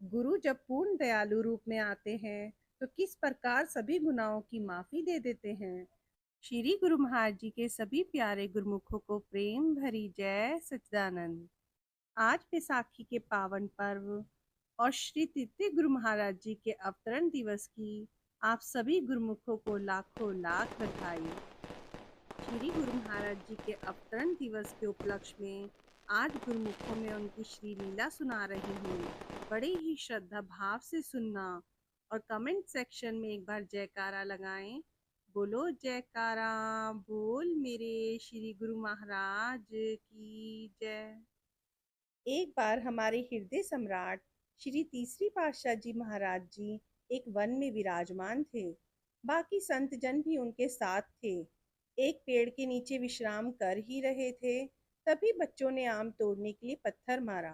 गुरु जब पूर्ण दयालु रूप में आते हैं तो किस प्रकार सभी गुनाहों की माफी दे देते हैं। श्री गुरु महाराज जी के सभी प्यारे गुरुमुखों को प्रेम भरी जय सच्चिदानंद। आज बैसाखी के पावन पर्व और श्री तृतीय गुरु महाराज जी के अवतरण दिवस की आप सभी गुरुमुखों को लाखों लाख बधाई। श्री गुरु महाराज जी के अवतरण दिवस के उपलक्ष्य में आज गुरुमुखों में उनकी श्री लीला सुना रही हूँ। बड़े ही श्रद्धा भाव से सुनना और कमेंट सेक्शन में एक बार जयकारा लगाएं। बोलो जयकारा, बोल मेरे श्री गुरु महाराज की जय। एक बार हमारे हृदय सम्राट श्री तीसरी पातशाह जी महाराज जी एक वन में विराजमान थे। बाकी संत जन भी उनके साथ थे। एक पेड़ के नीचे विश्राम कर ही रहे थे, तभी बच्चों ने आम तोड़ने के लिए पत्थर मारा।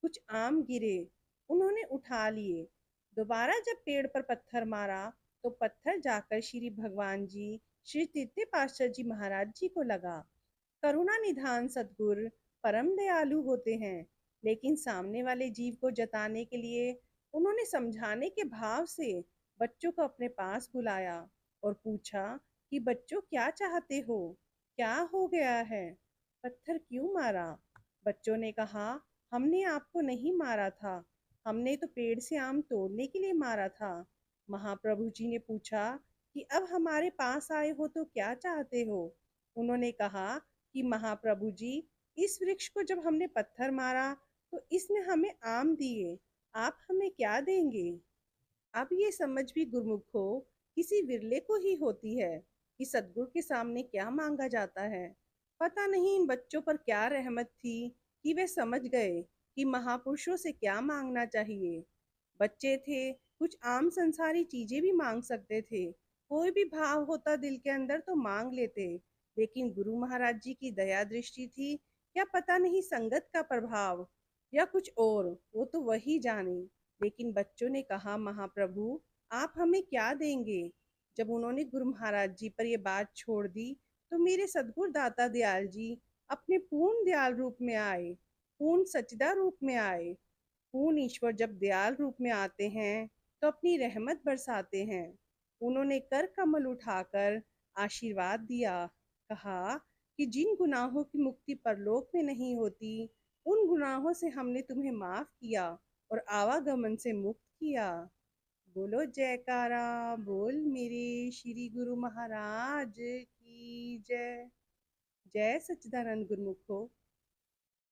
कुछ आम गिरे, उन्होंने उठा लिए। दोबारा जब पेड़ पर पत्थर मारा तो पत्थर जाकर श्री भगवान जी श्री तृतीय पातशाह जी महाराज जी को लगा। करुणा निधान सद्गुरु परम दयालु होते हैं, लेकिन सामने वाले जीव को जताने के लिए उन्होंने समझाने के भाव से बच्चों को अपने पास बुलाया और पूछा कि बच्चों क्या चाहते हो, क्या हो गया है, पत्थर क्यों मारा। बच्चों ने कहा, हमने आपको नहीं मारा था, हमने तो पेड़ से आम तोड़ने के लिए मारा था। महाप्रभु जी ने पूछा कि अब हमारे पास आए हो तो क्या चाहते हो। उन्होंने कहा कि महाप्रभु जी, इस वृक्ष को जब हमने पत्थर मारा तो इसने हमें आम दिए, आप हमें क्या देंगे। अब ये समझ भी गुरुमुखो किसी विरले को ही होती है कि सदगुरु के सामने क्या मांगा जाता है। पता नहीं इन बच्चों पर क्या रहमत थी कि वे समझ गए कि महापुरुषों से क्या मांगना चाहिए। बच्चे थे, कुछ आम संसारी चीजें भी मांग सकते थे, कोई भी भाव होता दिल के अंदर तो मांग लेते। लेकिन गुरु महाराज जी की दया दृष्टि थी, क्या पता नहीं संगत का प्रभाव या कुछ और, वो तो वही जाने। लेकिन बच्चों ने कहा, महाप्रभु आप हमें क्या देंगे। जब उन्होंने गुरु महाराज जी पर यह बात छोड़ दी तो मेरे सदगुरु दाता दयाल जी अपने पूर्ण दयाल रूप में आए, पूर्ण सच्चिदा रूप में आए। पूर्ण ईश्वर जब दयाल रूप में आते हैं तो अपनी रहमत बरसाते हैं। उन्होंने कर कमल उठाकर आशीर्वाद दिया, कहा कि जिन गुनाहों की मुक्ति परलोक में नहीं होती, उन गुनाहों से हमने तुम्हें माफ किया और आवागमन से मुक्त किया। बोलो जयकारा, बोल मेरे श्री गुरु महाराज की जय। जय सच्चिदानंद गुरुमुखो।